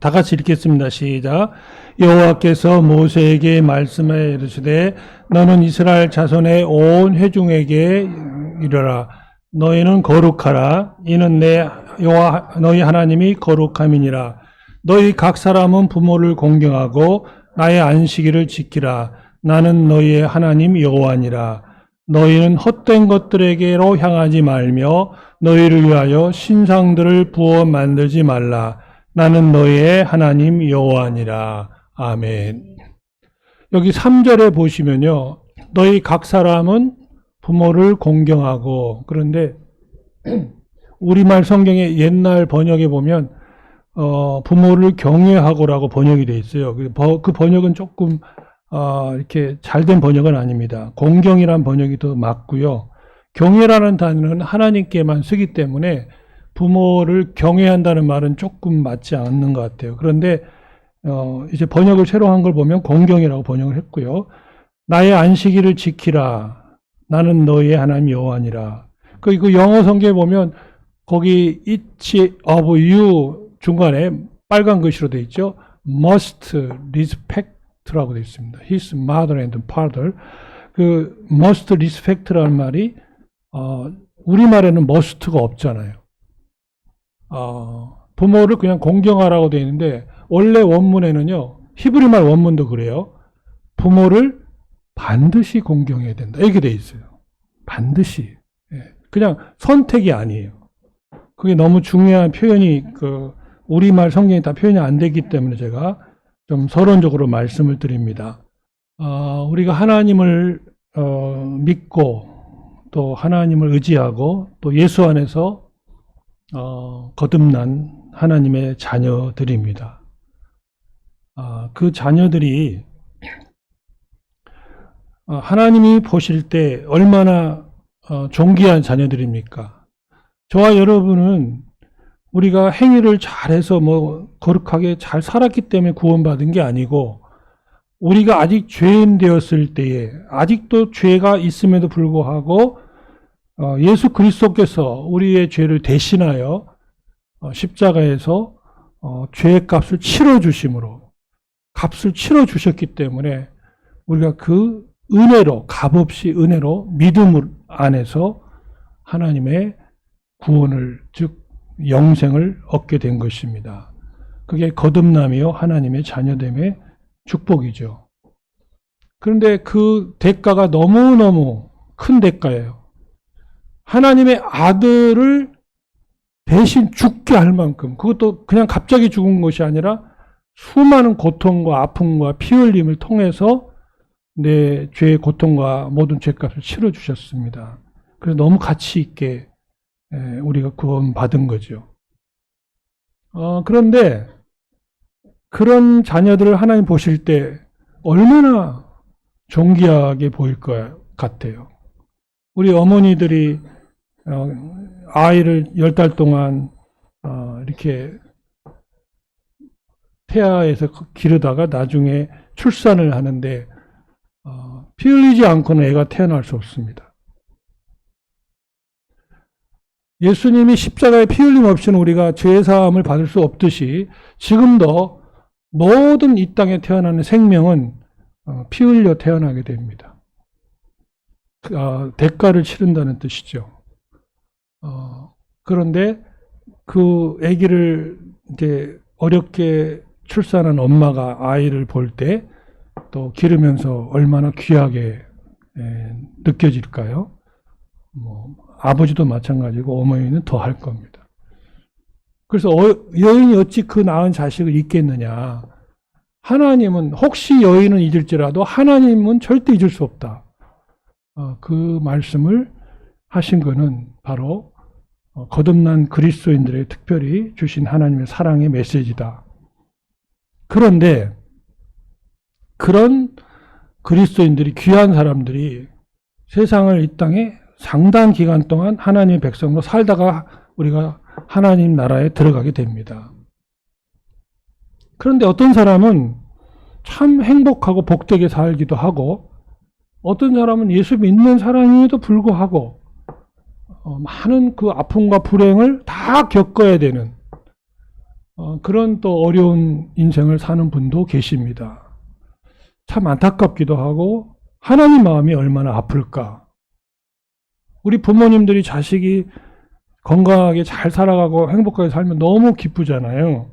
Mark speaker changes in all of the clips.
Speaker 1: 다 같이 읽겠습니다. 시작. 여호와께서 모세에게 말씀하여 이르시되 너는 이스라엘 자손의 온 회중에게 이르라. 너희는 거룩하라. 이는 내 여호와 너희 하나님이 거룩함이니라. 너희 각 사람은 부모를 공경하고 나의 안식일을 지키라. 나는 너희의 하나님 여호와니라. 너희는 헛된 것들에게로 향하지 말며 너희를 위하여 신상들을 부어 만들지 말라. 나는 너희의 하나님 여호와니라. 아멘. 여기 3절에 보시면요. 너희 각 사람은 부모를 공경하고, 그런데 우리말 성경의 옛날 번역에 보면 부모를 경외하고라고 번역이 되어 있어요. 그 번역은 조금 이렇게 잘된 번역은 아닙니다. 공경이란 번역이 더 맞고요. 경외라는 단어는 하나님께만 쓰기 때문에 부모를 경외한다는 말은 조금 맞지 않는 것 같아요. 그런데 이제 번역을 새로 한 걸 보면 공경이라고 번역을 했고요. 나의 안식일을 지키라. 나는 너희의 하나님 여호와니라. 그 영어 성경에 보면 거기 each of you 중간에 빨간 글씨로 되어 있죠. must respect라고 되어 있습니다. His mother and father. 그 must respect라는 말이 우리말에는 must가 없잖아요. 부모를 그냥 공경하라고 되어 있는데 원래 원문에는요. 히브리말 원문도 그래요. 부모를 반드시 공경해야 된다. 이렇게 되어 있어요. 반드시. 그냥 선택이 아니에요. 그게 너무 중요한 표현이 우리말 성경이 다 표현이 안 되기 때문에 제가 좀 서론적으로 말씀을 드립니다. 우리가 하나님을 믿고 또 하나님을 의지하고 또 예수 안에서 거듭난 하나님의 자녀들입니다. 그 자녀들이 하나님이 보실 때 얼마나 존귀한 자녀들입니까? 저와 여러분은 우리가 행위를 잘해서 거룩하게 잘 살았기 때문에 구원받은 게 아니고 우리가 아직 죄인 되었을 때에 아직도 죄가 있음에도 불구하고 예수 그리스도께서 우리의 죄를 대신하여 십자가에서 죄의 값을 치러주심으로 값을 치러주셨기 때문에 우리가 그 은혜로 값없이 은혜로 믿음 안에서 하나님의 구원을 즉 영생을 얻게 된 것입니다. 그게 거듭남이요 하나님의 자녀됨의 축복이죠. 그런데 그 대가가 너무너무 큰 대가예요. 하나님의 아들을 대신 죽게 할 만큼, 그것도 그냥 갑자기 죽은 것이 아니라 수많은 고통과 아픔과 피 흘림을 통해서 내 죄의 고통과 모든 죄값을 치러주셨습니다. 그래서 너무 가치 있게 우리가 구원받은 거죠. 그런데 그런 자녀들을 하나님 보실 때 얼마나 존귀하게 보일 것 같아요. 우리 어머니들이 아이를 10달 동안 이렇게 태아에서 기르다가 나중에 출산을 하는데 피 흘리지 않고는 애가 태어날 수 없습니다. 예수님이 십자가에 피 흘림 없이는 우리가 죄사함을 받을 수 없듯이 지금도 모든 이 땅에 태어나는 생명은 피 흘려 태어나게 됩니다. 대가를 치른다는 뜻이죠. 그런데 그 아기를 이제 어렵게 출산한 엄마가 아이를 볼 때 또 기르면서 얼마나 귀하게 느껴질까요? 아버지도 마찬가지고 어머니는 더 할 겁니다. 그래서 여인이 어찌 그 낳은 자식을 잊겠느냐. 하나님은 혹시 여인은 잊을지라도 하나님은 절대 잊을 수 없다. 그 말씀을 하신 것은 바로 거듭난 그리스도인들의 특별히 주신 하나님의 사랑의 메시지다. 그런데 그런 그리스도인들이 귀한 사람들이 세상을 이 땅에 상당한 기간 동안 하나님의 백성으로 살다가 우리가 하나님 나라에 들어가게 됩니다. 그런데 어떤 사람은 참 행복하고 복되게 살기도 하고 어떤 사람은 예수 믿는 사람임에도 불구하고 많은 그 아픔과 불행을 다 겪어야 되는 그런 또 어려운 인생을 사는 분도 계십니다. 참 안타깝기도 하고 하나님 마음이 얼마나 아플까. 우리 부모님들이 자식이 건강하게 잘 살아가고 행복하게 살면 너무 기쁘잖아요.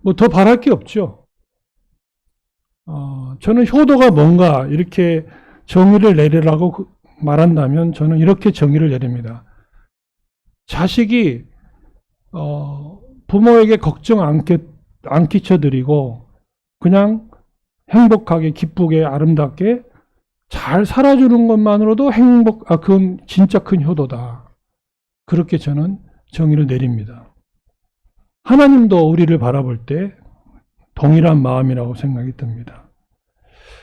Speaker 1: 뭐 더 바랄 게 없죠. 저는 효도가 뭔가 이렇게 정의를 내리라고 말한다면 저는 이렇게 정의를 내립니다. 자식이 부모에게 걱정 안 끼쳐드리고 그냥 행복하게 기쁘게 아름답게 잘 살아주는 것만으로도 그건 진짜 큰 효도다. 그렇게 저는 정의를 내립니다. 하나님도 우리를 바라볼 때 동일한 마음이라고 생각이 듭니다.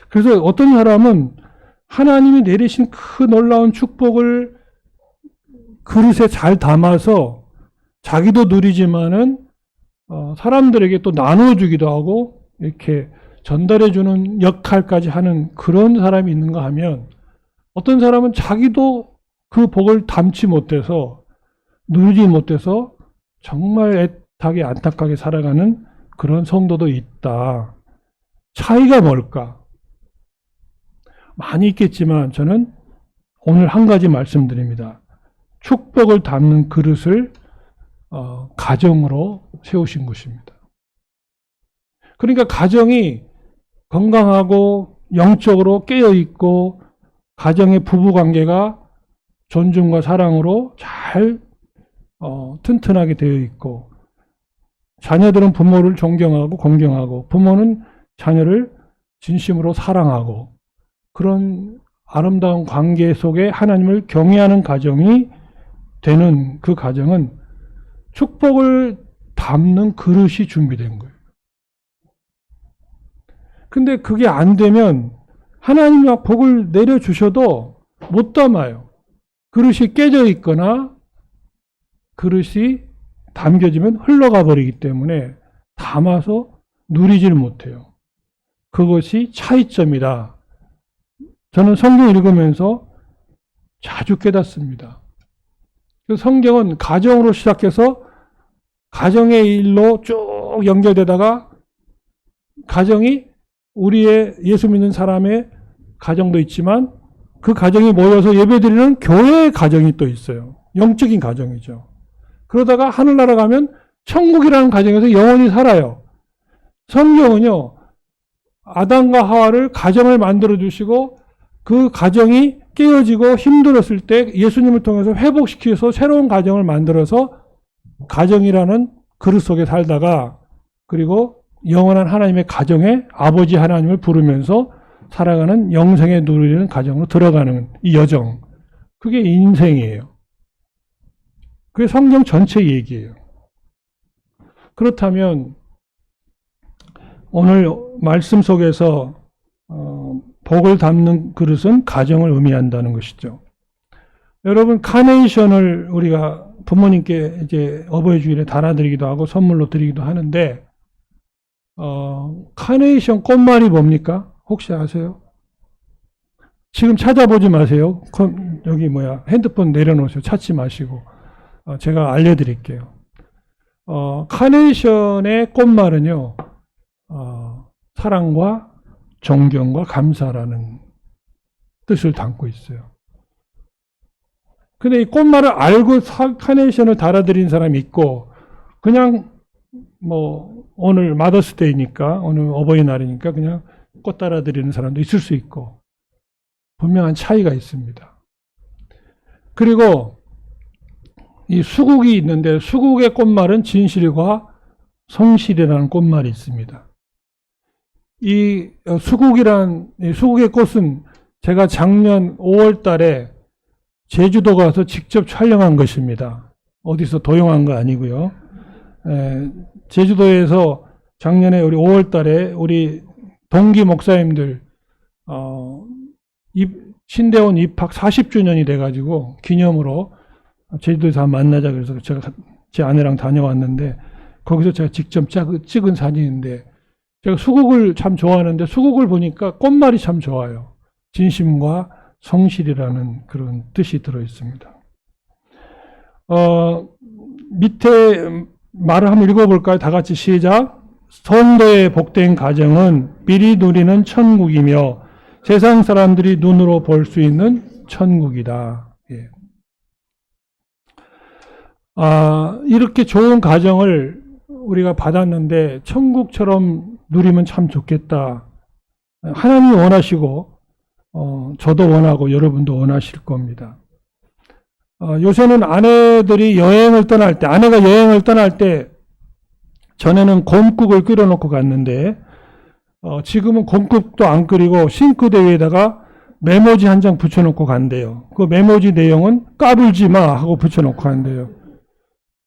Speaker 1: 그래서 어떤 사람은 하나님이 내리신 그 놀라운 축복을 그릇에 잘 담아서 자기도 누리지만은 사람들에게 또 나눠주기도 하고 이렇게 전달해주는 역할까지 하는 그런 사람이 있는가 하면 어떤 사람은 자기도 그 복을 담지 못해서 누리지 못해서 정말 애타게 안타깝게 살아가는 그런 성도도 있다. 차이가 뭘까? 많이 있겠지만 저는 오늘 한 가지 말씀드립니다. 축복을 담는 그릇을 가정으로 세우신 것입니다. 그러니까 가정이 건강하고 영적으로 깨어있고 가정의 부부관계가 존중과 사랑으로 잘 튼튼하게 되어 있고 자녀들은 부모를 존경하고 공경하고 부모는 자녀를 진심으로 사랑하고 그런 아름다운 관계 속에 하나님을 경외하는 가정이 되는 그 가정은 축복을 담는 그릇이 준비된 거예요. 근데 그게 안 되면 하나님이 막 복을 내려주셔도 못 담아요. 그릇이 깨져 있거나 그릇이 담겨지면 흘러가 버리기 때문에 담아서 누리지를 못해요. 그것이 차이점이다. 저는 성경 읽으면서 자주 깨닫습니다. 성경은 가정으로 시작해서 가정의 일로 쭉 연결되다가 가정이 우리의 예수 믿는 사람의 가정도 있지만 그 가정이 모여서 예배드리는 교회의 가정이 또 있어요. 영적인 가정이죠. 그러다가 하늘나라 가면 천국이라는 가정에서 영원히 살아요. 성경은요, 아담과 하와를 가정을 만들어 주시고 그 가정이 깨어지고 힘들었을 때 예수님을 통해서 회복시켜서 새로운 가정을 만들어서 가정이라는 그릇 속에 살다가 그리고 영원한 하나님의 가정에 아버지 하나님을 부르면서 살아가는 영생에 누리는 가정으로 들어가는 이 여정. 그게 인생이에요. 그게 성경 전체 얘기예요. 그렇다면 오늘 말씀 속에서 복을 담는 그릇은 가정을 의미한다는 것이죠. 여러분 카네이션을 우리가 부모님께 이제 어버이 주일에 달아드리기도 하고 선물로 드리기도 하는데 카네이션 꽃말이 뭡니까? 혹시 아세요? 지금 찾아보지 마세요. 여기 핸드폰 내려놓으세요. 찾지 마시고 제가 알려드릴게요. 카네이션의 꽃말은요, 사랑과 존경과 감사라는 뜻을 담고 있어요. 근데 이 꽃말을 알고 카네이션을 달아드린 사람이 있고, 그냥 오늘 마더스데이니까, 오늘 어버이날이니까 그냥 꽃 달아드리는 사람도 있을 수 있고, 분명한 차이가 있습니다. 그리고 이 수국이 있는데 수국의 꽃말은 진실과 성실이라는 꽃말이 있습니다. 이 수국의 꽃은 제가 작년 5월 달에 제주도 가서 직접 촬영한 것입니다. 어디서 도용한 거 아니고요. 제주도에서 작년에 우리 5월 달에 우리 동기 목사님들 신대원 입학 40주년이 돼가지고 기념으로 제주도에서 만나자 그래서 제가 제 아내랑 다녀왔는데 거기서 제가 직접 찍은 사진인데 제가 수국을 참 좋아하는데 수국을 보니까 꽃말이 참 좋아요. 진심과 성실이라는 그런 뜻이 들어 있습니다. 밑에 말을 한번 읽어볼까요? 다 같이 시작. 성도의 복된 가정은 미리 누리는 천국이며 세상 사람들이 눈으로 볼 수 있는 천국이다. 예. 이렇게 좋은 가정을 우리가 받았는데 천국처럼 누리면 참 좋겠다. 하나님이 원하시고 저도 원하고 여러분도 원하실 겁니다. 요새는 아내들이 여행을 떠날 때, 아내가 여행을 떠날 때 전에는 곰국을 끓여놓고 갔는데 지금은 곰국도 안 끓이고 싱크대 위에다가 메모지 한 장 붙여놓고 간대요. 그 메모지 내용은 까불지 마 하고 붙여놓고 간대요.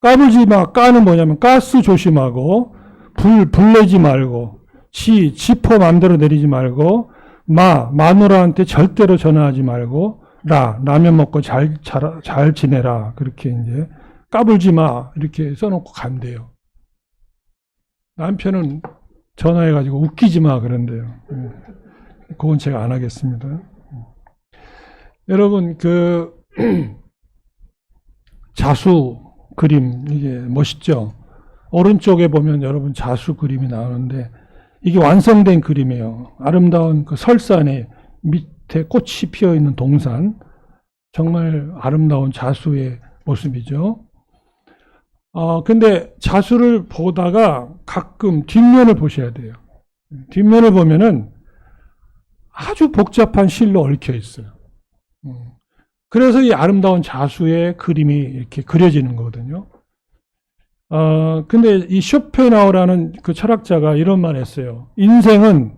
Speaker 1: 까불지 마, 까는 뭐냐면 가스 조심하고 불 내지 말고 지퍼 마음대로 내리지 말고 마누라한테 절대로 전화하지 말고 라면 먹고 잘 지내라. 그렇게 이제 까불지 마 이렇게 써놓고 간대요. 남편은 전화해가지고 웃기지 마 그런데요. 그건 제가 안 하겠습니다. 여러분 자수 그림 이게 멋있죠? 오른쪽에 보면 여러분 자수 그림이 나오는데 이게 완성된 그림이에요. 아름다운 그 설산에 밑에 꽃이 피어 있는 동산, 정말 아름다운 자수의 모습이죠. 근데 자수를 보다가 가끔 뒷면을 보셔야 돼요. 뒷면을 보면은 아주 복잡한 실로 얽혀 있어요. 그래서 이 아름다운 자수의 그림이 이렇게 그려지는 거거든요. 근데 이 쇼펜하우라는 그 철학자가 이런 말 했어요. 인생은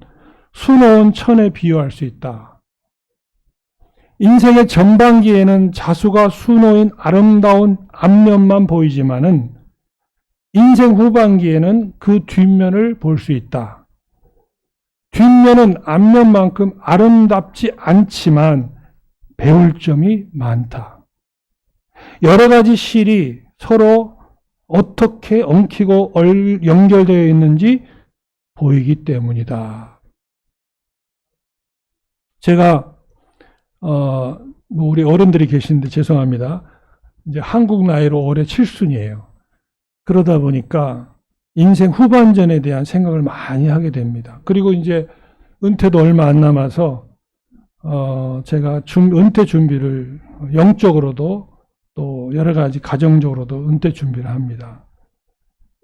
Speaker 1: 수놓은 천에 비유할 수 있다. 인생의 전반기에는 자수가 수놓인 아름다운 앞면만 보이지만은 인생 후반기에는 그 뒷면을 볼 수 있다. 뒷면은 앞면만큼 아름답지 않지만 배울 점이 많다. 여러 가지 실이 서로 어떻게 엉키고 연결되어 있는지 보이기 때문이다. 제가 우리 어른들이 계시는데 죄송합니다. 이제 한국 나이로 올해 7순이에요. 그러다 보니까 인생 후반전에 대한 생각을 많이 하게 됩니다. 그리고 이제 은퇴도 얼마 안 남아서 제가 은퇴 준비를 영적으로도 또 여러 가지 가정적으로도 은퇴 준비를 합니다.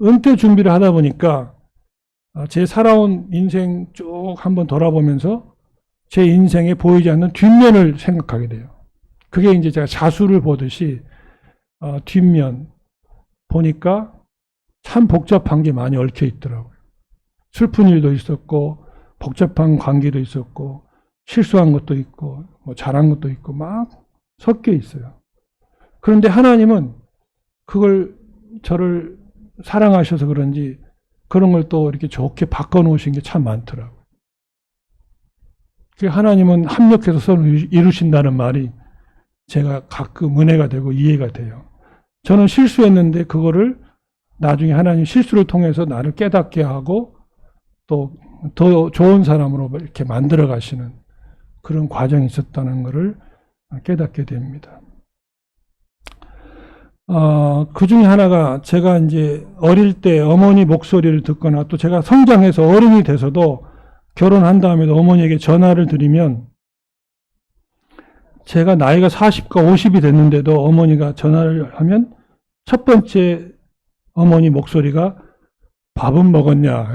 Speaker 1: 은퇴 준비를 하다 보니까 제 살아온 인생 쭉 한번 돌아보면서 제 인생에 보이지 않는 뒷면을 생각하게 돼요. 그게 이제 제가 자수를 보듯이 뒷면 보니까 참 복잡한 게 많이 얽혀 있더라고요. 슬픈 일도 있었고 복잡한 관계도 있었고 실수한 것도 있고 뭐 잘한 것도 있고 막 섞여 있어요. 그런데 하나님은 그걸 저를 사랑하셔서 그런지 그런 걸 또 이렇게 좋게 바꿔놓으신 게 참 많더라고요. 하나님은 합력해서 선을 이루신다는 말이 제가 가끔 은혜가 되고 이해가 돼요. 저는 실수했는데 그거를 나중에 하나님 실수를 통해서 나를 깨닫게 하고 또 더 좋은 사람으로 이렇게 만들어 가시는 그런 과정이 있었다는 것을 깨닫게 됩니다. 그 중에 하나가 제가 이제 어릴 때 어머니 목소리를 듣거나 또 제가 성장해서 어른이 돼서도 결혼한 다음에도 어머니에게 전화를 드리면 제가 나이가 40과 50이 됐는데도 어머니가 전화를 하면 첫 번째 어머니 목소리가 밥은 먹었냐.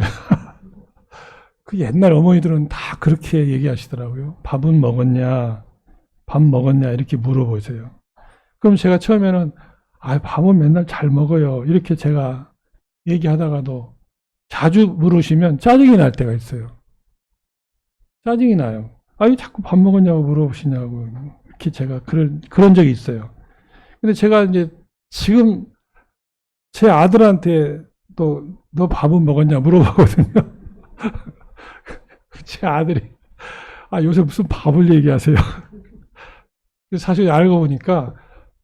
Speaker 1: 그 옛날 어머니들은 다 그렇게 얘기하시더라고요. 밥은 먹었냐, 밥 먹었냐 이렇게 물어보세요. 그럼 제가 처음에는 밥은 맨날 잘 먹어요. 이렇게 제가 얘기하다가도 자주 물으시면 짜증이 날 때가 있어요. 짜증이 나요. 자꾸 밥 먹었냐고 물어보시냐고. 이렇게 제가 그런 적이 있어요. 근데 제가 이제 지금 제 아들한테 또 너 밥은 먹었냐 물어보거든요. 제 아들이 요새 무슨 밥을 얘기하세요. 사실 알고 보니까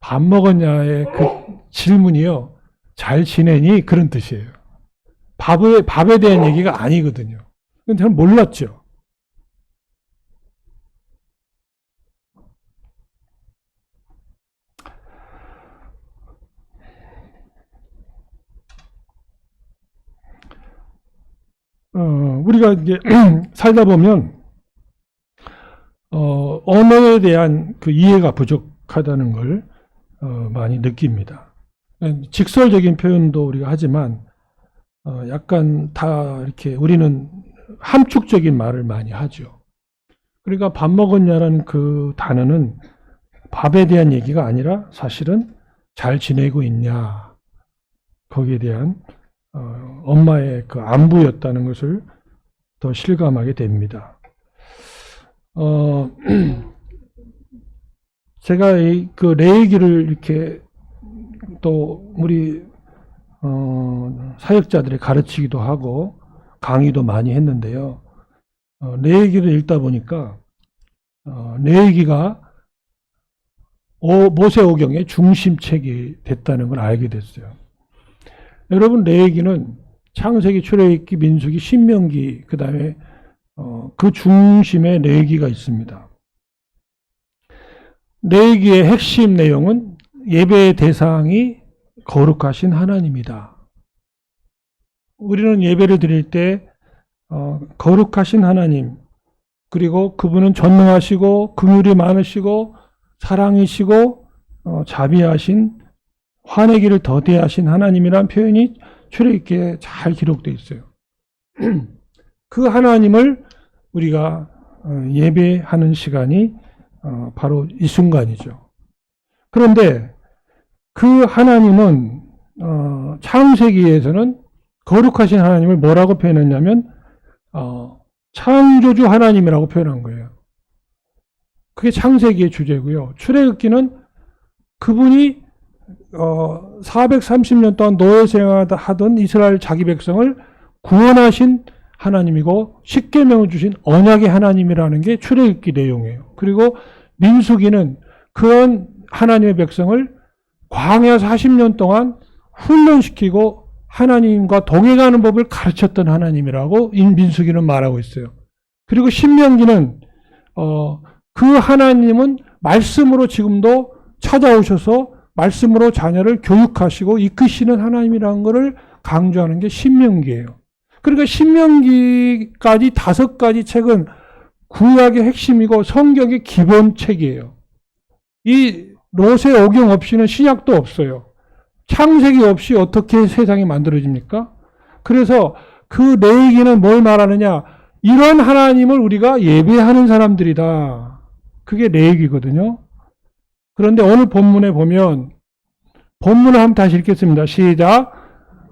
Speaker 1: 밥 먹었냐의 그 질문이요. 잘 지내니? 그런 뜻이에요. 밥에 대한 얘기가 아니거든요. 근데 저는 몰랐죠. 우리가 이제 살다 보면 언어에 대한 그 이해가 부족하다는 걸 많이 느낍니다. 직설적인 표현도 우리가 하지만 약간 다 이렇게 우리는 함축적인 말을 많이 하죠. 그러니까 밥 먹었냐라는 그 단어는 밥에 대한 얘기가 아니라 사실은 잘 지내고 있냐, 거기에 대한 엄마의 그 안부였다는 것을 더 실감하게 됩니다. 제가 그 레위기를 이렇게 또 우리 사역자들이 가르치기도 하고 강의도 많이 했는데요. 레위기를 읽다 보니까 레위기가 모세오경의 중심책이 됐다는 걸 알게 됐어요. 여러분, 레위기는 창세기, 출애굽기, 민수기, 신명기, 그 다음에 그 중심에 레위기가 있습니다. 레위기의 핵심 내용은 예배의 대상이 거룩하신 하나님이다. 우리는 예배를 드릴 때 거룩하신 하나님, 그리고 그분은 전능하시고 긍휼이 많으시고 사랑이시고 자비하신, 화내기를 더디하신 하나님이란 표현이 출애굽기에 잘 기록되어 있어요. 그 하나님을 우리가 예배하는 시간이 바로 이 순간이죠. 그런데 그 하나님은 창세기에서는 거룩하신 하나님을 뭐라고 표현했냐면 창조주 하나님이라고 표현한 거예요. 그게 창세기의 주제고요. 출애굽기는 그분이 430년 동안 노예 생활하던 이스라엘 자기 백성을 구원하신 하나님이고 십계명을 주신 언약의 하나님이라는 게 출애굽기 내용이에요. 그리고 민수기는 그런 하나님의 백성을 광야 40년 동안 훈련시키고 하나님과 동행하는 법을 가르쳤던 하나님이라고 민수기는 말하고 있어요. 그리고 신명기는 그 하나님은 말씀으로 지금도 찾아오셔서 말씀으로 자녀를 교육하시고 이끄시는 하나님이라는 것을 강조하는 게 신명기예요. 그러니까 신명기까지 5가지 책은 구약의 핵심이고 성경의 기본책이에요. 이 모세오경 없이는 신약도 없어요. 창세기 없이 어떻게 세상이 만들어집니까? 그래서 그 레위기는 뭘 말하느냐? 이런 하나님을 우리가 예배하는 사람들이다. 그게 레위기거든요. 그런데 오늘 본문에 보면, 본문을 한번 다시 읽겠습니다. 시작.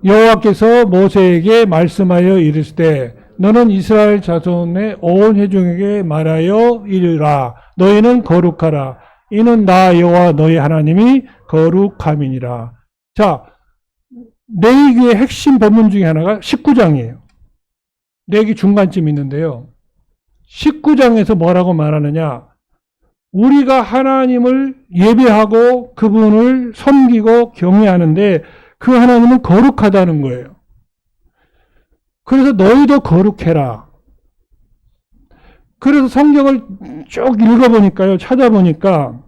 Speaker 1: 여호와께서 모세에게 말씀하여 이르시되 너는 이스라엘 자손의 온 회중에게 말하여 이르라. 너희는 거룩하라. 이는 나 여호와 너희 하나님이 거룩함이니라. 자, 레위기의 핵심 본문 중에 하나가 19장이에요. 레위기 중간쯤 있는데요. 19장에서 뭐라고 말하느냐? 우리가 하나님을 예배하고 그분을 섬기고 경외하는데 그 하나님은 거룩하다는 거예요. 그래서 너희도 거룩해라. 그래서 성경을 쭉 읽어보니까요, 찾아보니까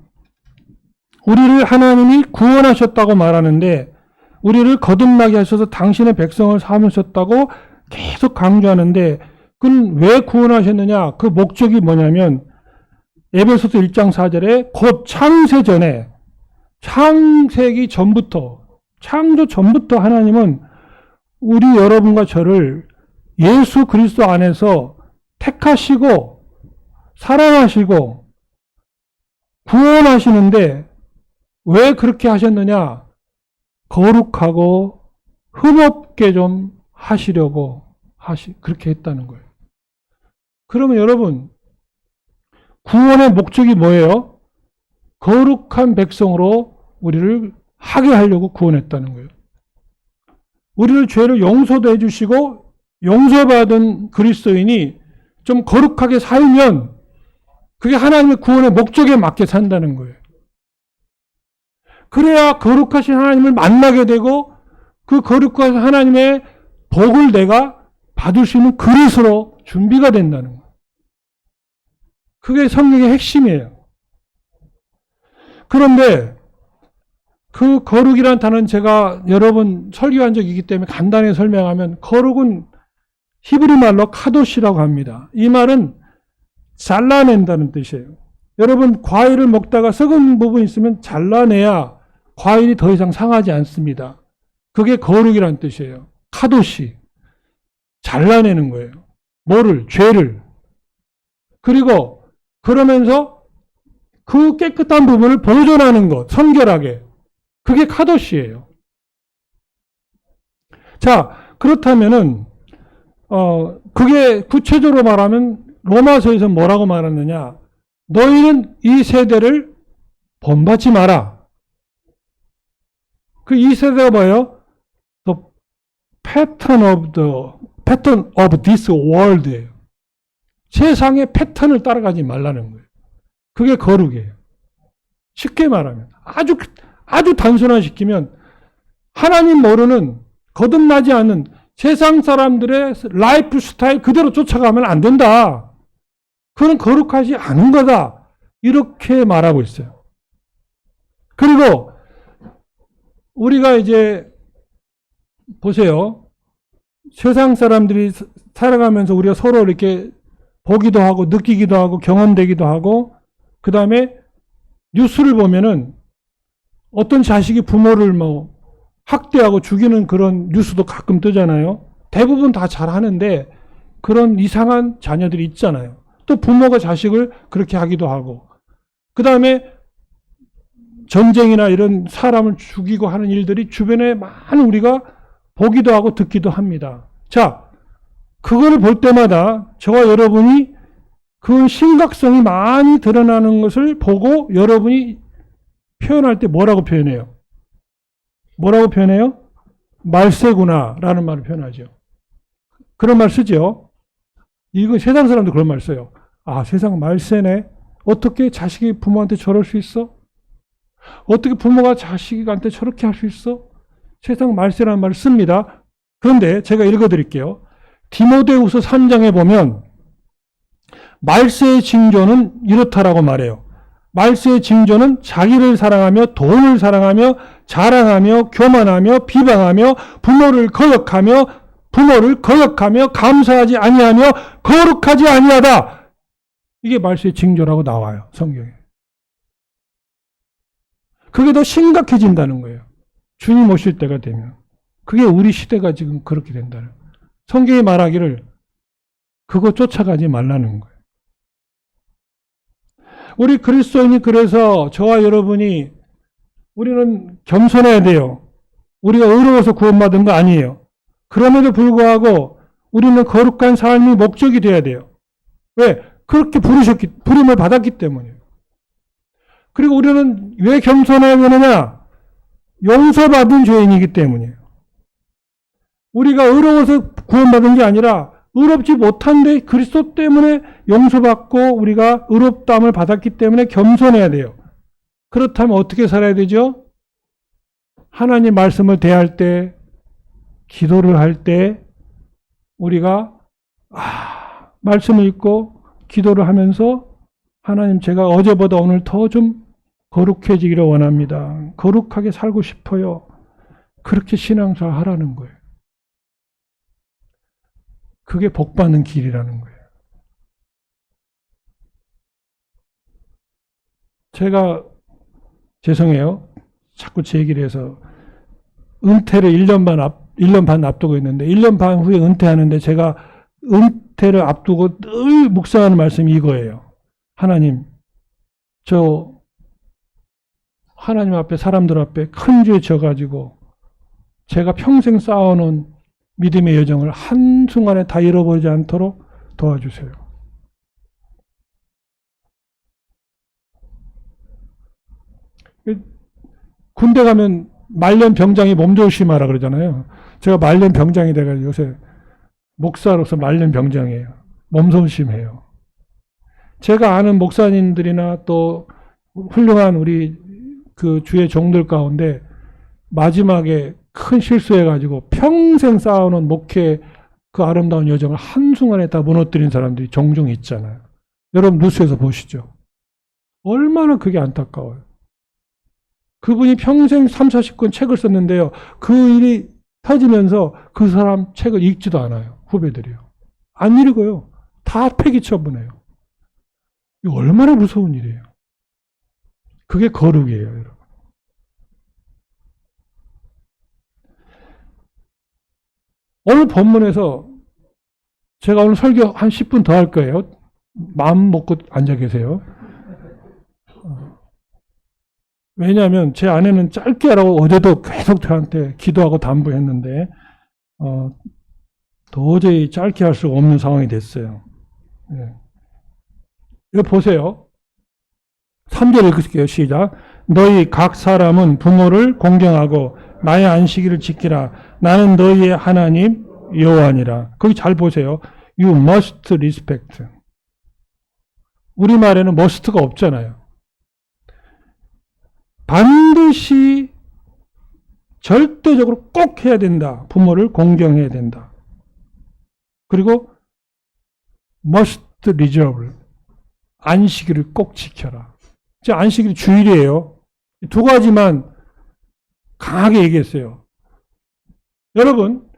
Speaker 1: 우리를 하나님이 구원하셨다고 말하는데 우리를 거듭나게 하셔서 당신의 백성을 삼으셨다고 계속 강조하는데 그건 왜 구원하셨느냐? 그 목적이 뭐냐면 에베소서 1장 4절에 곧 창세 전에, 창세기 전부터, 창조 전부터 하나님은 우리 여러분과 저를 예수 그리스도 안에서 택하시고 사랑하시고 구원하시는데 왜 그렇게 하셨느냐? 거룩하고 흠없게 좀 하시려고 그렇게 했다는 거예요. 그러면 여러분, 구원의 목적이 뭐예요? 거룩한 백성으로 우리를 하게 하려고 구원했다는 거예요. 우리를 죄를 용서도 해주시고 용서받은 그리스도인이 좀 거룩하게 살면 그게 하나님의 구원의 목적에 맞게 산다는 거예요. 그래야 거룩하신 하나님을 만나게 되고 그 거룩한 하나님의 복을 내가 받을 수 있는 그릇으로 준비가 된다는 거예요. 그게 성경의 핵심이에요. 그런데 그 거룩이란 단어는 제가 여러 번 설교한 적이 있기 때문에 간단히 설명하면 거룩은 히브리 말로 카도시라고 합니다. 이 말은 잘라낸다는 뜻이에요. 여러분, 과일을 먹다가 썩은 부분이 있으면 잘라내야 과일이 더 이상 상하지 않습니다. 그게 거룩이라는 뜻이에요. 카도시. 잘라내는 거예요. 뭐를? 죄를. 그리고 그러면서 그 깨끗한 부분을 보존하는 것, 성결하게. 그게 카도시예요. 자, 그렇다면은 그게 구체적으로 말하면 로마서에서 뭐라고 말하느냐? 너희는 이 세대를 본받지 마라. 그 이 세대가 뭐예요? The pattern of this world예요. 세상의 패턴을 따라가지 말라는 거예요. 그게 거룩이에요. 쉽게 말하면 아주 단순화시키면 하나님 모르는 거듭나지 않는 세상 사람들의 라이프 스타일 그대로 쫓아가면 안 된다. 그건 거룩하지 않은 거다. 이렇게 말하고 있어요. 그리고 우리가 이제 보세요. 세상 사람들이 살아가면서 우리가 서로 이렇게 보기도 하고 느끼기도 하고 경험되기도 하고 그 다음에 뉴스를 보면은 어떤 자식이 부모를 뭐 학대하고 죽이는 그런 뉴스도 가끔 뜨잖아요. 대부분 다 잘하는데 그런 이상한 자녀들이 있잖아요. 또 부모가 자식을 그렇게 하기도 하고 그 다음에 전쟁이나 이런 사람을 죽이고 하는 일들이 주변에 많은 우리가 보기도 하고 듣기도 합니다. 자, 그거를 볼 때마다 저와 여러분이 그 심각성이 많이 드러나는 것을 보고 여러분이 표현할 때 뭐라고 표현해요? 뭐라고 표현해요? 말세구나 라는 말을 표현하죠. 그런 말 쓰죠. 이거 세상 사람도 그런 말 써요. 아, 세상 말세네. 어떻게 자식이 부모한테 저럴 수 있어? 어떻게 부모가 자식한테 저렇게 할 수 있어? 세상 말세라는 말을 씁니다. 그런데 제가 읽어드릴게요. 디모데후서 3장에 보면 말세의 징조는 이렇다라고 말해요. 말세의 징조는 자기를 사랑하며 돈을 사랑하며 자랑하며 교만하며 비방하며 부모를 거역하며 감사하지 아니하며 거룩하지 아니하다. 이게 말세의 징조라고 나와요. 성경에. 그게 더 심각해진다는 거예요. 주님 오실 때가 되면. 그게 우리 시대가 지금 그렇게 된다는 거예요. 성경이 말하기를 그거 쫓아가지 말라는 거예요. 우리 그리스도인이 그래서 저와 여러분이 우리는 겸손해야 돼요. 우리가 의로워서 구원받은 거 아니에요. 그럼에도 불구하고 우리는 거룩한 삶이 목적이 돼야 돼요. 왜? 그렇게 부름을 받았기 때문이에요. 그리고 우리는 왜 겸손해야 되느냐? 용서받은 죄인이기 때문이에요. 우리가 의로워서 구원받은 게 아니라 의롭지 못한데 그리스도 때문에 용서받고 우리가 의롭다함을 받았기 때문에 겸손해야 돼요. 그렇다면 어떻게 살아야 되죠? 하나님 말씀을 대할 때, 기도를 할 때 우리가 말씀을 읽고 기도를 하면서 하나님 제가 어제보다 오늘 더 좀 거룩해지기를 원합니다. 거룩하게 살고 싶어요. 그렇게 신앙생활 하라는 거예요. 그게 복받는 길이라는 거예요. 제가 죄송해요. 자꾸 제 얘기를 해서 은퇴를 1년 반 앞두고 있는데 1년 반 후에 은퇴하는데 제가 은퇴를 앞두고 늘 묵상하는 말씀이 이거예요. 하나님, 저 하나님 앞에 사람들 앞에 큰 죄 져가지고 제가 평생 쌓아놓은 믿음의 여정을 한순간에 다 잃어버리지 않도록 도와주세요. 군대 가면 말년 병장이 몸조심하라 그러잖아요. 제가 말년 병장이 돼가지고 요새 목사로서 말년 병장이에요. 몸조심해요. 제가 아는 목사님들이나 또 훌륭한 우리 그 주의 종들 가운데 마지막에 큰 실수해가지고 평생 쌓아놓은 목회 그 아름다운 여정을 한순간에 다 무너뜨린 사람들이 종종 있잖아요. 여러분 뉴스에서 보시죠. 얼마나 그게 안타까워요. 그분이 평생 3, 40권 책을 썼는데요. 그 일이 터지면서 그 사람 책을 읽지도 않아요. 후배들이요. 안 읽어요. 다 폐기 처분해요. 이거 얼마나 무서운 일이에요. 그게 거룩이에요, 여러분. 오늘 본문에서 제가 오늘 설교 한 10분 더 할 거예요. 마음 먹고 앉아 계세요. 왜냐하면 제 아내는 짧게 하라고 어제도 계속 저한테 기도하고 담부했는데 도저히 짧게 할 수가 없는 상황이 됐어요. 네. 이거 보세요. 3절 읽을게요. 시작. 너희 각 사람은 부모를 공경하고 나의 안식일을 지키라. 나는 너희의 하나님 여호와니라. 거기 잘 보세요. You must respect. 우리말에는 must가 없잖아요. 반드시 절대적으로 꼭 해야 된다. 부모를 공경해야 된다. 그리고 must reserve. 안식일을 꼭 지켜라. 안식일이 주일이에요. 두 가지만 강하게 얘기했어요. 여러분,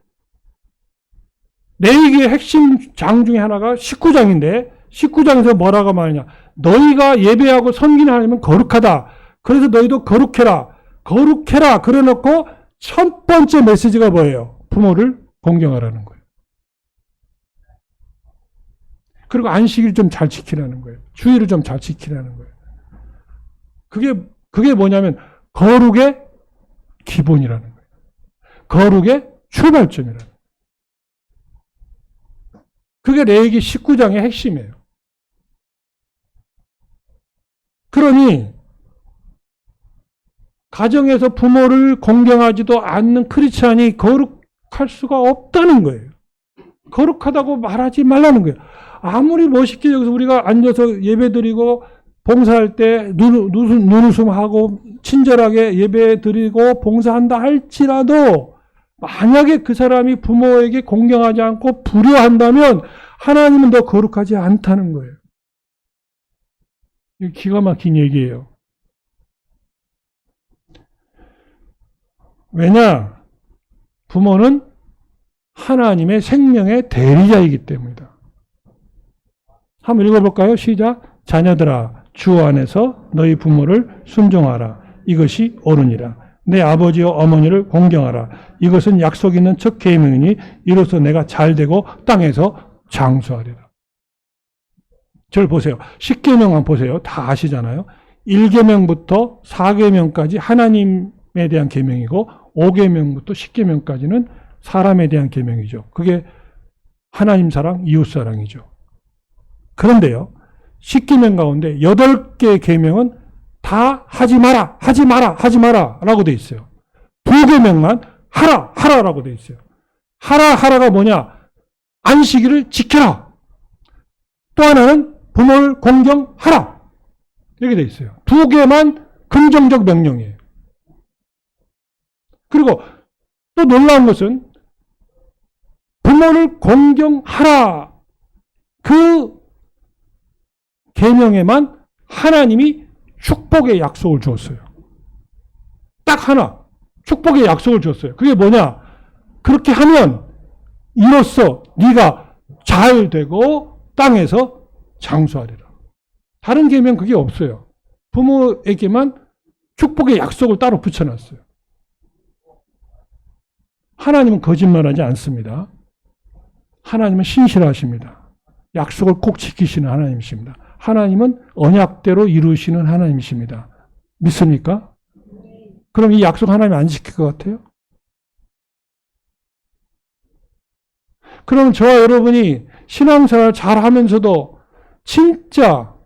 Speaker 1: 레위기의 핵심 장 중에 하나가 19장인데 19장에서 뭐라고 말하냐. 너희가 예배하고 섬기는 하나님은 거룩하다. 그래서 너희도 거룩해라. 거룩해라. 그래놓고 첫 번째 메시지가 뭐예요? 부모를 공경하라는 거예요. 그리고 안식일 좀 잘 지키라는 거예요. 주일을 좀 잘 지키라는 거예요. 그게 뭐냐면 거룩의 기본이라는 거예요. 거룩의 출발점이라는 거예요. 그게 레위기 19장의 핵심이에요. 그러니 가정에서 부모를 공경하지도 않는 크리스찬이 거룩할 수가 없다는 거예요. 거룩하다고 말하지 말라는 거예요. 아무리 멋있게 여기서 우리가 앉아서 예배드리고 봉사할 때 눈웃음하고 친절하게 예배드리고 봉사한다 할지라도 만약에 그 사람이 부모에게 공경하지 않고 불효한다면 하나님은 더 거룩하지 않다는 거예요. 이거 기가 막힌 얘기예요. 왜냐? 부모는 하나님의 생명의 대리자이기 때문이다. 한번 읽어볼까요? 시작. 자녀들아, 주 안에서 너희 부모를 순종하라. 이것이 옳으니라. 내 아버지와 어머니를 공경하라. 이것은 약속 있는 첫 계명이니 이로써 내가 잘되고 땅에서 장수하리라. 저를 보세요. 10계명만 보세요. 다 아시잖아요. 1계명부터 4계명까지 하나님에 대한 계명이고 5계명부터 10계명까지는 사람에 대한 계명이죠. 그게 하나님 사랑, 이웃 사랑이죠. 그런데요. 10계명 가운데 8개의 계명은 다 하지 마라, 하지 마라, 하지 마라 라고 돼 있어요. 2계명만 하라, 하라라고 돼 있어요. 하라, 하라가 뭐냐? 안식일을 지켜라. 또 하나는 부모를 공경하라. 이렇게 돼 있어요. 2개만 긍정적 명령이에요. 그리고 또 놀라운 것은 부모를 공경하라. 그 계명에만 하나님이 축복의 약속을 주었어요. 딱 하나. 축복의 약속을 주었어요. 그게 뭐냐? 그렇게 하면 이로써 네가 잘 되고 땅에서 장수하리라. 다른 계명 그게 없어요. 부모에게만 축복의 약속을 따로 붙여놨어요. 하나님은 거짓말하지 않습니다. 하나님은 신실하십니다. 약속을 꼭 지키시는 하나님이십니다. 하나님은 언약대로 이루시는 하나님이십니다. 믿습니까? 그럼 이 약속 하나님 안 지킬 것 같아요? 그럼 저와 여러분이 신앙생활 잘 하면서도 진짜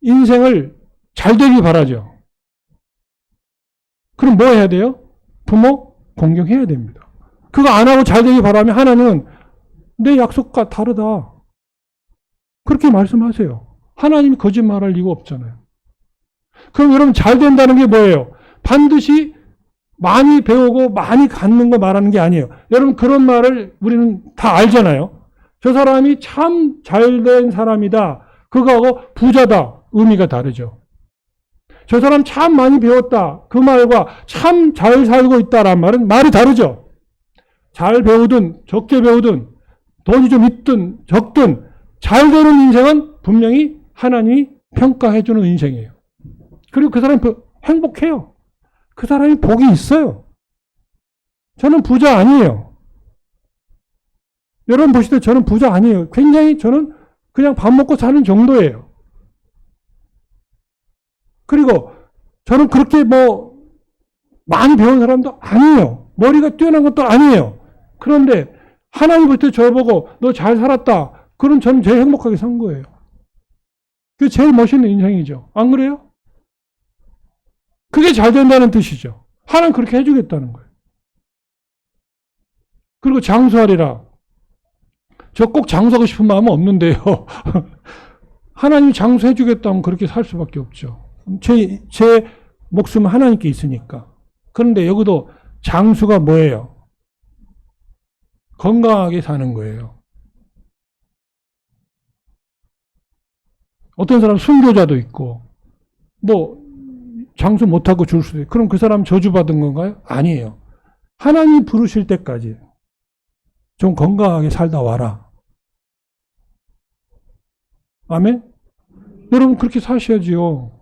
Speaker 1: 인생을 잘 되길 바라죠. 그럼 뭐 해야 돼요? 부모 공경해야 됩니다. 그거 안 하고 잘 되길 바라면 하나님은 내 약속과 다르다. 그렇게 말씀하세요. 하나님이 거짓말할 이유가 없잖아요. 그럼 여러분 잘 된다는 게 뭐예요? 반드시 많이 배우고 많이 갖는 거 말하는 게 아니에요. 여러분 그런 말을 우리는 다 알잖아요. 저 사람이 참 잘된 사람이다. 그거하고 부자다. 의미가 다르죠. 저 사람 참 많이 배웠다. 그 말과 참 잘 살고 있다란 말은 말이 다르죠. 잘 배우든 적게 배우든 돈이 좀 있든 적든 잘 되는 인생은 분명히 하나님이 평가해주는 인생이에요. 그리고 그 사람이 행복해요. 그 사람이 복이 있어요. 저는 부자 아니에요. 여러분 보실 때 저는 부자 아니에요. 굉장히 저는 그냥 밥 먹고 사는 정도예요. 그리고 저는 그렇게 뭐 많이 배운 사람도 아니에요. 머리가 뛰어난 것도 아니에요. 그런데 하나님 볼 때 저보고 너 잘 살았다. 그럼 저는 제일 행복하게 산 거예요. 그게 제일 멋있는 인생이죠. 안 그래요? 그게 잘 된다는 뜻이죠. 하나님 그렇게 해주겠다는 거예요. 그리고 장수하리라. 저 꼭 장수하고 싶은 마음은 없는데요. 하나님이 장수해주겠다면 그렇게 살 수밖에 없죠. 제 목숨은 하나님께 있으니까. 그런데 여기도 장수가 뭐예요? 건강하게 사는 거예요. 어떤 사람 순교자도 있고, 뭐, 장수 못하고 줄 수도 있고, 그럼 그 사람 저주받은 건가요? 아니에요. 하나님이 부르실 때까지 좀 건강하게 살다 와라. 아멘? 여러분, 그렇게 사셔야지요.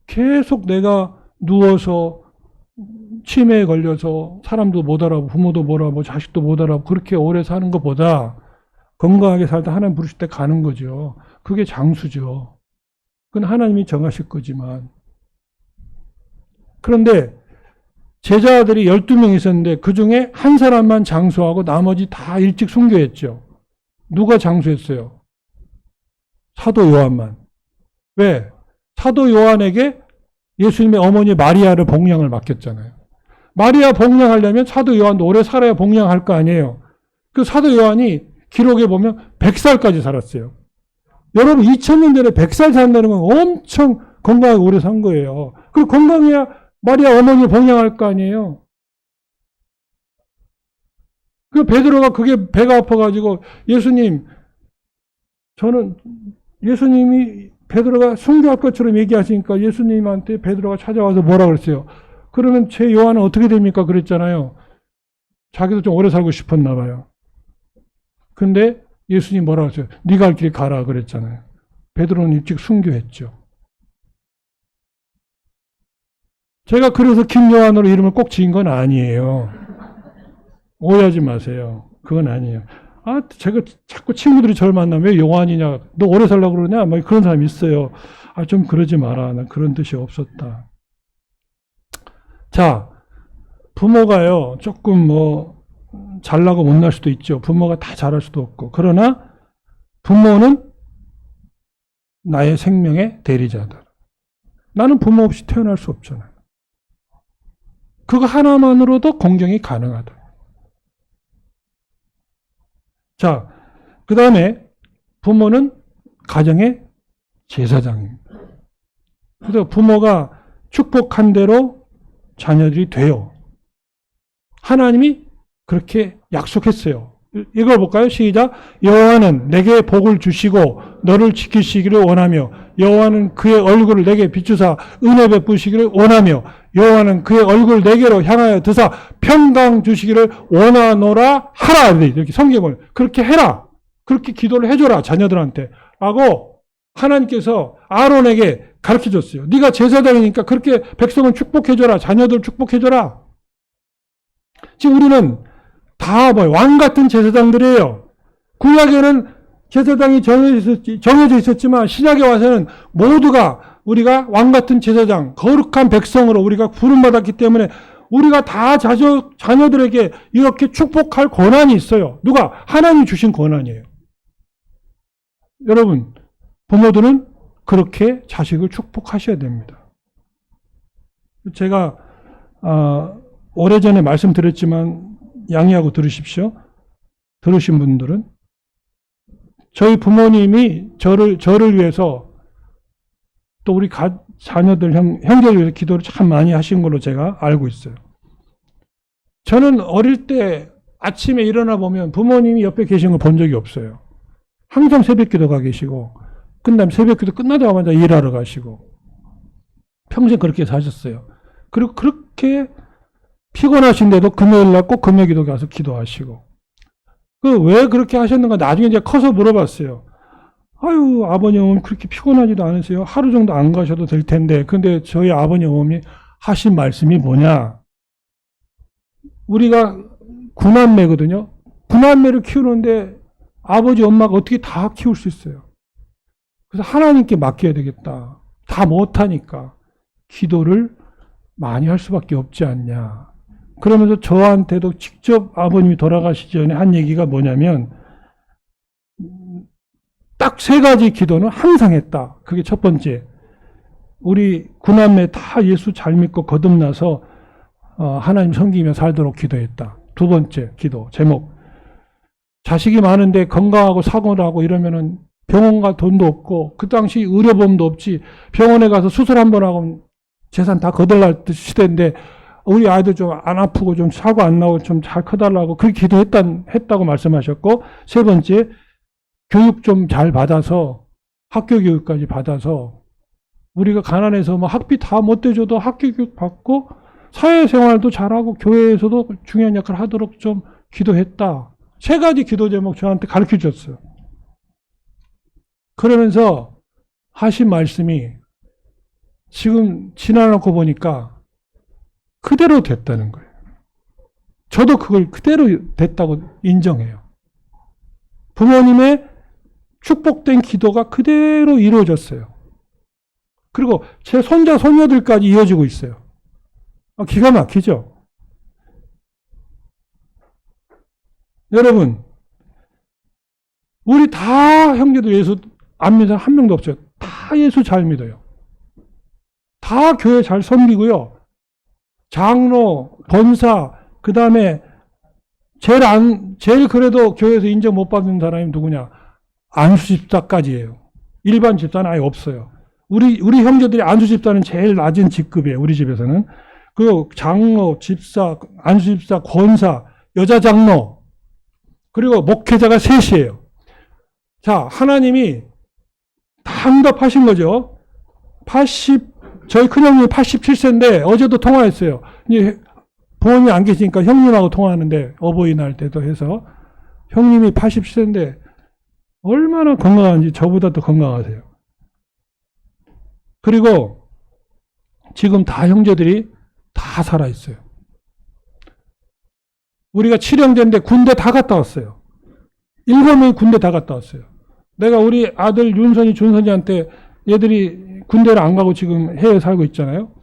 Speaker 1: 계속 내가 누워서 치매에 걸려서 사람도 못 알아보고 부모도 못 알아보고 자식도 못 알아보고 그렇게 오래 사는 것보다 건강하게 살다 하나님 부르실 때 가는 거죠. 그게 장수죠. 그건 하나님이 정하실 거지만. 그런데 제자들이 12명 있었는데 그 중에 한 사람만 장수하고 나머지 다 일찍 순교했죠. 누가 장수했어요? 사도 요한만. 왜? 사도 요한에게 예수님의 어머니 마리아를 복양을 맡겼잖아요. 마리아 복양하려면 사도 요한도 오래 살아야 복양할 거 아니에요. 그 사도 요한이 기록에 보면 100살까지 살았어요. 여러분 2000년 전에 100살 산다는 건 엄청 건강하게 오래 산 거예요. 그리고 건강해야 마리아 어머니를 복양할 거 아니에요. 그 베드로가 그게 배가 아파가지고 예수님, 저는 예수님이 베드로가 순교할 것처럼 얘기하시니까 예수님한테 베드로가 찾아와서 뭐라 그랬어요? 그러면 제 요한은 어떻게 됩니까? 그랬잖아요. 자기도 좀 오래 살고 싶었나 봐요. 근데 예수님 뭐라 그랬어요? 네가 할 길에 가라 그랬잖아요. 베드로는 일찍 순교했죠. 제가 그래서 김요한으로 이름을 꼭 지은 건 아니에요. 오해하지 마세요. 그건 아니에요. 제가 자꾸 친구들이 저를 만나면 왜 요한이냐, 너 오래 살려고 그러냐, 막 그런 사람이 있어요. 좀 그러지 마라. 난 그런 뜻이 없었다. 자, 부모가요, 조금 잘나고 못날 수도 있죠. 부모가 다 잘할 수도 없고. 그러나 부모는 나의 생명의 대리자다. 나는 부모 없이 태어날 수 없잖아요. 그거 하나만으로도 공경이 가능하다. 자, 그 다음에 부모는 가정의 제사장입니다. 그래서 부모가 축복한 대로 자녀들이 돼요. 하나님이 그렇게 약속했어요. 읽어볼까요? 시작. 여호와는 내게 복을 주시고 너를 지키시기를 원하며 여호와는 그의 얼굴을 내게 비추사 은혜 베푸시기를 원하며 여호와는 그의 얼굴을 내게로 향하여 드사 평강 주시기를 원하노라 하라. 이렇게 성경을 그렇게 해라. 그렇게 기도를 해줘라. 자녀들한테. 라고 하나님께서 아론에게 가르쳐줬어요. 네가 제사장이니까 그렇게 백성을 축복해줘라. 자녀들 축복해줘라. 지금 우리는 다 왕 같은 제사장들이에요. 구약에는 제사장이 정해져 있었지만 신약에 와서는 모두가 우리가 왕 같은 제사장, 거룩한 백성으로 우리가 부름받았기 때문에 우리가 다 자녀들에게 이렇게 축복할 권한이 있어요. 누가? 하나님이 주신 권한이에요. 여러분, 부모들은 그렇게 자식을 축복하셔야 됩니다. 제가 오래전에 말씀드렸지만 양해하고 들으십시오. 들으신 분들은 저희 부모님이 저를 위해서 또 우리 자녀들, 형제를 위해서 기도를 참 많이 하신 걸로 제가 알고 있어요. 저는 어릴 때 아침에 일어나 보면 부모님이 옆에 계신 걸 본 적이 없어요. 항상 새벽 기도가 계시고 끝나면 새벽 기도 끝나자마자 일하러 가시고 평생 그렇게 사셨어요. 그리고 그렇게 피곤하신데도 금요일 날 꼭 금요 기도 가서 기도하시고 왜 그렇게 하셨는가 나중에 이제 커서 물어봤어요. 아유, 아버님 어머니 그렇게 피곤하지도 않으세요? 하루 정도 안 가셔도 될 텐데. 근데 저희 아버님 어머니 하신 말씀이 뭐냐? 우리가 구남매거든요. 구남매를 키우는데 아버지 엄마가 어떻게 다 키울 수 있어요? 그래서 하나님께 맡겨야 되겠다. 다 못하니까 기도를 많이 할 수밖에 없지 않냐. 그러면서 저한테도 직접 아버님이 돌아가시기 전에 한 얘기가 뭐냐면 딱 3가지 기도는 항상 했다. 그게 첫 번째. 우리 구남매 다 예수 잘 믿고 거듭나서 하나님 섬기며 살도록 기도했다. 2번째 기도 제목. 자식이 많은데 건강하고 사고를 하고 이러면은 병원 갈 돈도 없고 그 당시 의료보험도 없지. 병원에 가서 수술 한번 하고 재산 다 거덜날 시대인데 우리 아이들 좀 안 아프고 좀 사고 안 나고 좀 잘 커달라고 그렇게 기도했다고 말씀하셨고, 3번째 교육 좀 잘 받아서 학교 교육까지 받아서 우리가 가난해서 뭐 학비 다 못 대줘도 학교 교육 받고 사회생활도 잘하고 교회에서도 중요한 역할을 하도록 좀 기도했다. 3가지 기도 제목 저한테 가르쳐 줬어요. 그러면서 하신 말씀이 지금 지나놓고 보니까 그대로 됐다는 거예요. 저도 그걸 그대로 됐다고 인정해요. 부모님의 축복된 기도가 그대로 이루어졌어요. 그리고 제 손자, 손녀들까지 이어지고 있어요. 기가 막히죠? 여러분, 우리 다 형제들 예수 안 믿는 사람 한 명도 없어요. 다 예수 잘 믿어요. 다 교회 잘 섬기고요. 장로, 권사, 그 다음에 제일 그래도 교회에서 인정 못 받는 사람이 누구냐? 안수집사까지예요. 일반 집사는 아예 없어요. 우리 형제들이 안수집사는 제일 낮은 직급이에요. 우리 집에서는. 그리고 장로, 집사, 안수집사, 권사, 여자 장로, 그리고 목회자가 3이에요. 자, 하나님이 다 응답하신 거죠. 저희 큰형님이 87세인데 어제도 통화했어요. 이제 부모님이 안 계시니까 형님하고 통화하는데 어버이날 때도 해서 형님이 87세인데 얼마나 건강한지 저보다 더 건강하세요. 그리고 지금 다 형제들이 다 살아있어요. 우리가 7형제인데 군대 다 갔다 왔어요. 7명이 군대 다 갔다 왔어요. 내가 우리 아들 윤선이, 준선이한테 얘들이 군대를 안 가고 지금 해외에 살고 있잖아요.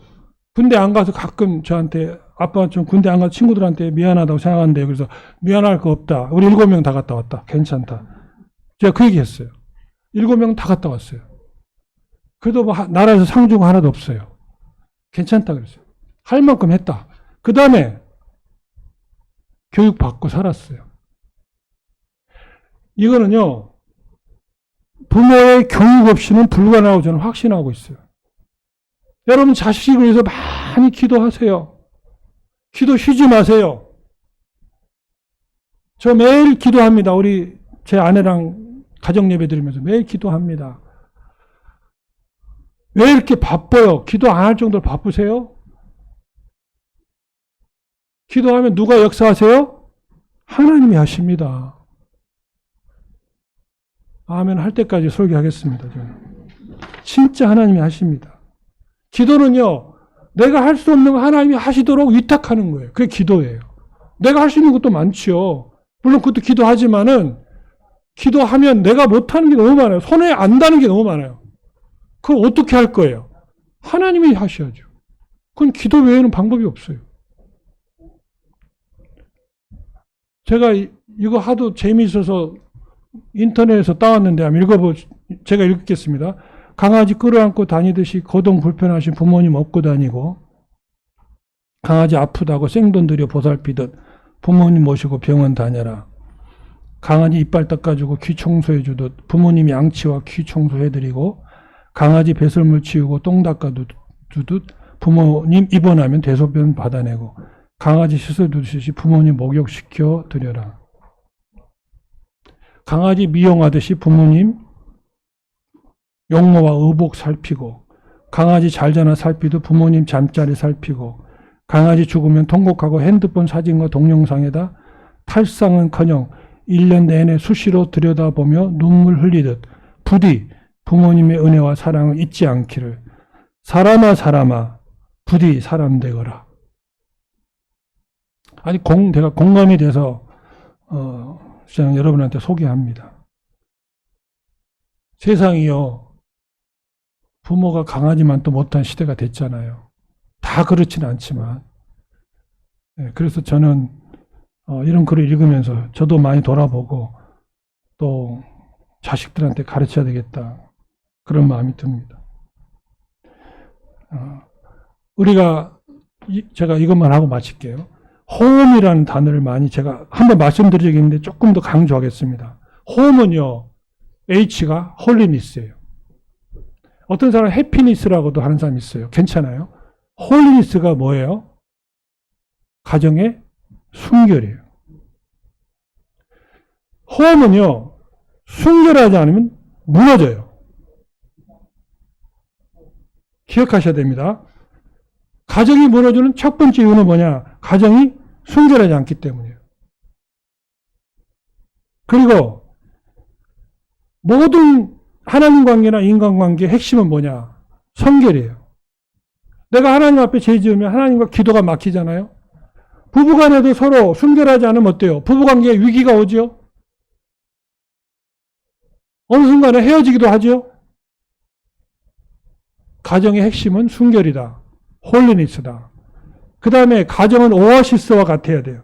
Speaker 1: 군대 안 가서 가끔 저한테 아빠 좀 군대 안 가서 친구들한테 미안하다고 생각한대요. 그래서 미안할 거 없다. 우리 7명 다 갔다 왔다. 괜찮다. 제가 그 얘기 했어요. 7명 다 갔다 왔어요. 그래도 뭐 나라에서 상 주고 하나도 없어요. 괜찮다 그랬어요. 할 만큼 했다. 그 다음에 교육받고 살았어요. 이거는요, 부모의 교육 없이는 불가능하고 저는 확신하고 있어요. 여러분 자식을 위해서 많이 기도하세요. 기도 쉬지 마세요. 저 매일 기도합니다. 제 아내랑 가정 예배 드리면서 매일 기도합니다. 왜 이렇게 바빠요? 기도 안 할 정도로 바쁘세요? 기도하면 누가 역사하세요? 하나님이 하십니다. 아멘 할 때까지 설교하겠습니다. 저는. 진짜 하나님이 하십니다. 기도는요, 내가 할 수 없는 거 하나님이 하시도록 위탁하는 거예요. 그게 기도예요. 내가 할 수 있는 것도 많죠. 물론 그것도 기도하지만은, 기도하면 내가 못하는 게 너무 많아요. 손에 안 닿는 게 너무 많아요. 그걸 어떻게 할 거예요? 하나님이 하셔야죠. 그건 기도 외에는 방법이 없어요. 제가 이거 하도 재미있어서 인터넷에서 따왔는데 한번 제가 읽겠습니다. 강아지 끌어안고 다니듯이 거동 불편하신 부모님 업고 다니고, 강아지 아프다고 생돈 들여 보살피듯 부모님 모시고 병원 다녀라. 강아지 이빨 닦아주고 귀 청소해주듯 부모님 양치와 귀 청소해드리고, 강아지 배설물 치우고 똥 닦아주듯 부모님 입원하면 대소변 받아내고, 강아지 씻어주듯이 부모님 목욕시켜 드려라. 강아지 미용하듯이 부모님 용모와 의복 살피고, 강아지 잘 자나 살피듯 부모님 잠자리 살피고, 강아지 죽으면 통곡하고 핸드폰 사진과 동영상에다 탈상은커녕 1년 내내 수시로 들여다보며 눈물 흘리듯 부디 부모님의 은혜와 사랑을 잊지 않기를. 사람아 부디 사람 되거라. 아니 내가 공감이 돼서 시장 여러분한테 소개합니다. 세상이요, 부모가 강하지만 또 못한 시대가 됐잖아요. 다 그렇지는 않지만. 그래서 저는 이런 글을 읽으면서 저도 많이 돌아보고 또 자식들한테 가르쳐야 되겠다, 그런 마음이 듭니다. 제가 이것만 하고 마칠게요. 호음이라는 단어를 많이 제가 한번 말씀드린 적이 있는데 조금 더 강조하겠습니다. 호음은요, H가 홀리니스예요. 어떤 사람은 해피니스라고도 하는 사람이 있어요. 괜찮아요. 홀리니스가 뭐예요? 가정의 순결이에요. 호음은요, 순결하지 않으면 무너져요. 기억하셔야 됩니다. 가정이 무너지는 첫 번째 이유는 뭐냐? 가정이 순결하지 않기 때문이에요. 그리고 모든 하나님 관계나 인간 관계의 핵심은 뭐냐? 성결이에요. 내가 하나님 앞에 죄 지으면 하나님과 기도가 막히잖아요. 부부간에도 서로 순결하지 않으면 어때요? 부부관계에 위기가 오죠. 어느 순간에 헤어지기도 하죠. 가정의 핵심은 순결이다. 홀리니스다. 그 다음에 가정은 오아시스와 같아야 돼요.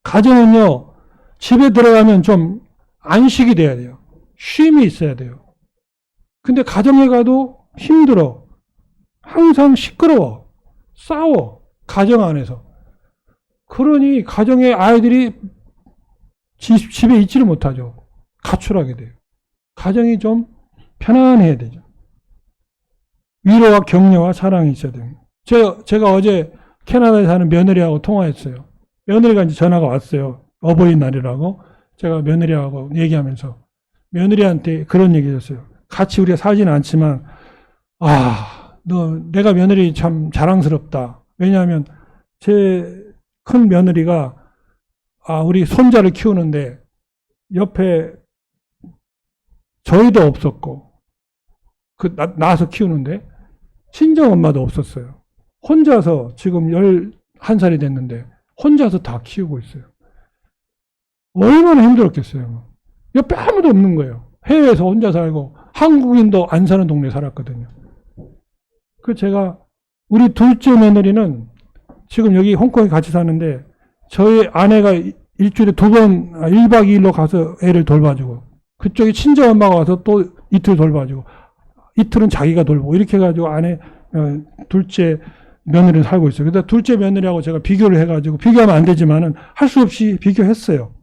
Speaker 1: 가정은요, 집에 들어가면 좀 안식이 돼야 돼요. 쉼이 있어야 돼요. 근데 가정에 가도 힘들어. 항상 시끄러워. 싸워. 가정 안에서. 그러니 가정의 아이들이 집에 있지를 못하죠. 가출하게 돼요. 가정이 좀 편안해야 되죠. 위로와 격려와 사랑이 있어야 됩니다. 제가 어제 캐나다에 사는 며느리하고 통화했어요. 며느리가 이제 전화가 왔어요. 어버이날이라고. 제가 며느리하고 얘기하면서 며느리한테 그런 얘기 했어요. 같이 우리가 살지는 않지만, 내가 며느리 참 자랑스럽다. 왜냐하면 제 큰 며느리가 우리 손자를 키우는데 옆에 저희도 없었고, 낳아서 키우는데 친정 엄마도 없었어요. 혼자서 지금 11살이 됐는데 혼자서 다 키우고 있어요. 얼마나 힘들었겠어요. 옆에 아무도 없는 거예요. 해외에서 혼자 살고 한국인도 안 사는 동네에 살았거든요. 제가 우리 둘째 며느리는 지금 여기 홍콩에 같이 사는데 저희 아내가 일주일에 2번 1박 2일로 가서 애를 돌봐주고, 그쪽에 친정 엄마가 와서 또 이틀 돌봐주고, 이틀은 자기가 돌보고, 이렇게 해가지고 둘째 며느리를 살고 있어요. 그래서 둘째 며느리하고 제가 비교를 해가지고, 비교하면 안 되지만은 할 수 없이 비교했어요.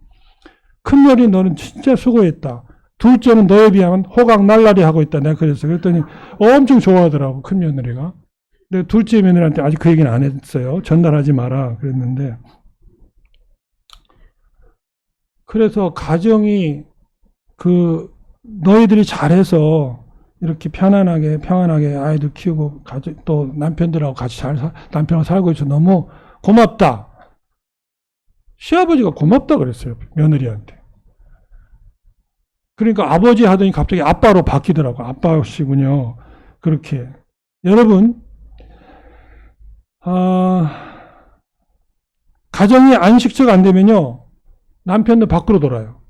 Speaker 1: 큰 며느리 너는 진짜 수고했다. 둘째는 너에 비하면 호강날라리 하고 있다. 내가 그랬어요. 그랬더니 엄청 좋아하더라고, 큰 며느리가. 근데 둘째 며느리한테 아직 그 얘기는 안 했어요. 전달하지 마라 그랬는데. 그래서 가정이 너희들이 잘해서 이렇게 편안하게 아이들 키우고 또 남편들하고 같이 남편하고 살고 있어서 너무 고맙다. 시아버지가 고맙다 그랬어요, 며느리한테. 그러니까 아버지 하더니 갑자기 아빠로 바뀌더라고. 아빠시군요. 그렇게. 여러분, 가정이 안식처가 안 되면요, 남편도 밖으로 돌아요.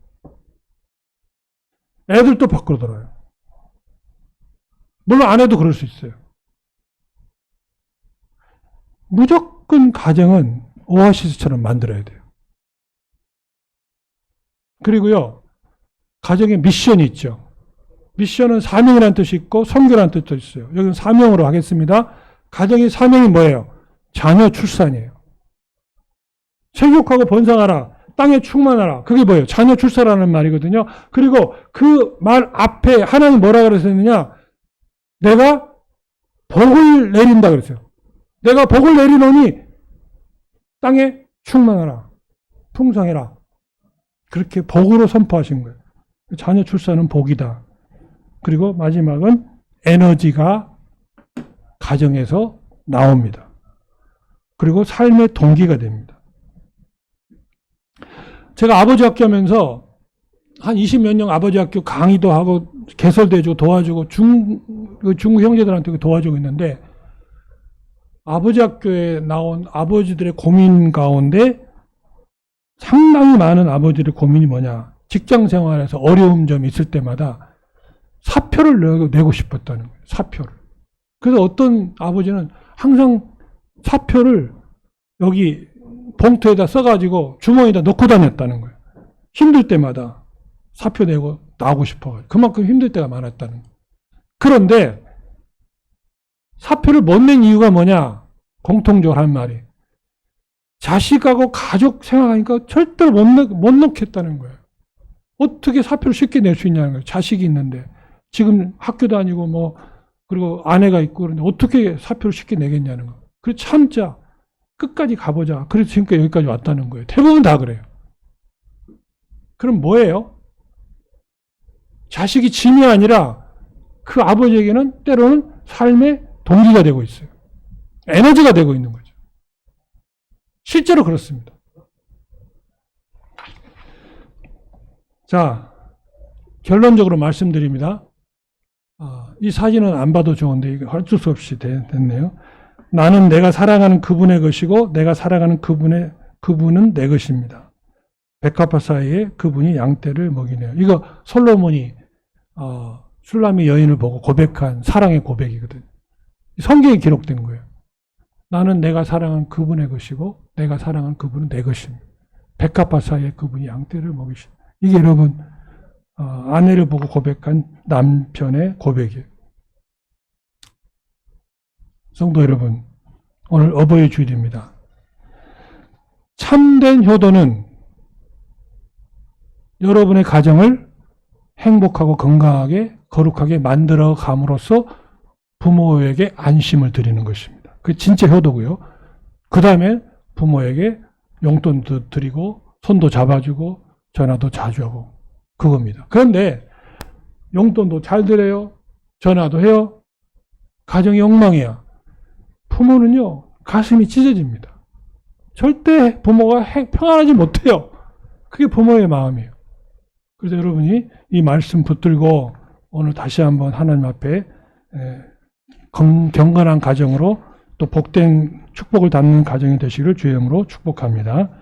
Speaker 1: 애들도 밖으로 돌아요. 물론 아내도 그럴 수 있어요. 무조건 가정은 오아시스처럼 만들어야 돼요. 그리고요, 가정에 미션이 있죠. 미션은 사명이라는 뜻이 있고 선교라는 뜻도 있어요. 여기는 사명으로 하겠습니다. 가정의 사명이 뭐예요? 자녀 출산이에요. 생육하고 번성하라. 땅에 충만하라. 그게 뭐예요? 자녀 출산하는 말이거든요. 그리고 그 말 앞에 하나님 뭐라 그랬었느냐? 내가 복을 내린다 그랬어요. 내가 복을 내리노니 땅에 충만하라. 풍성해라. 그렇게 복으로 선포하신 거예요. 자녀 출산은 복이다. 그리고 마지막은 에너지가 가정에서 나옵니다. 그리고 삶의 동기가 됩니다. 제가 아버지 학교 하면서 한 20몇 년 아버지 학교 강의도 하고 개설도 해주고 도와주고 중국 형제들한테 도와주고 있는데, 아버지 학교에 나온 아버지들의 고민 가운데 상당히 많은 아버지들의 고민이 뭐냐. 직장 생활에서 어려움 점이 있을 때마다 사표를 내고 싶었다는 거예요. 사표를. 그래서 어떤 아버지는 항상 사표를 여기 봉투에다 써가지고 주머니에다 넣고 다녔다는 거예요. 힘들 때마다 사표 내고 나오고 싶어가지고. 그만큼 힘들 때가 많았다는 거예요. 그런데 사표를 못 낸 이유가 뭐냐? 공통적으로 하는 말이, 자식하고 가족 생각하니까 절대로 못 넣겠다는 거예요. 어떻게 사표를 쉽게 낼 수 있냐는 거예요. 자식이 있는데, 지금 학교 다니고 뭐, 그리고 아내가 있고 그런데 어떻게 사표를 쉽게 내겠냐는 거예요. 그래서 참자. 끝까지 가보자. 그래서 지금까지 여기까지 왔다는 거예요. 대부분 다 그래요. 그럼 뭐예요? 자식이 짐이 아니라 그 아버지에게는 때로는 삶의 동기가 되고 있어요. 에너지가 되고 있는 거죠. 실제로 그렇습니다. 자, 결론적으로 말씀드립니다. 이 사진은 안 봐도 좋은데 이거 어쩔 수 없이 됐네요. 나는 내가 사랑하는 그분의 것이고 내가 사랑하는 그분은 내 것입니다. 백합화 사이에 그분이 양떼를 먹이네요. 이거 솔로몬이 슐라미 여인을 보고 고백한 사랑의 고백이거든요. 성경에 기록된 거예요. 나는 내가 사랑하는 그분의 것이고 내가 사랑하는 그분은 내 것입니다. 백합화 사이에 그분이 양떼를 먹이십니다. 이게 여러분 아내를 보고 고백한 남편의 고백이에요. 성도 여러분, 오늘 어버이 주일입니다. 참된 효도는 여러분의 가정을 행복하고 건강하게 거룩하게 만들어 감으로써 부모에게 안심을 드리는 것입니다. 그게 진짜 효도고요. 그 다음에 부모에게 용돈도 드리고 손도 잡아주고 전화도 자주 하고 그겁니다. 그런데 용돈도 잘 드려요. 전화도 해요. 가정이 엉망이야. 부모는요, 가슴이 찢어집니다. 절대 부모가 평안하지 못해요. 그게 부모의 마음이에요. 그래서 여러분이 이 말씀 붙들고 오늘 다시 한번 하나님 앞에 경건한 가정으로 또 복된 축복을 담는 가정이 되시기를 주의 이름으로 축복합니다.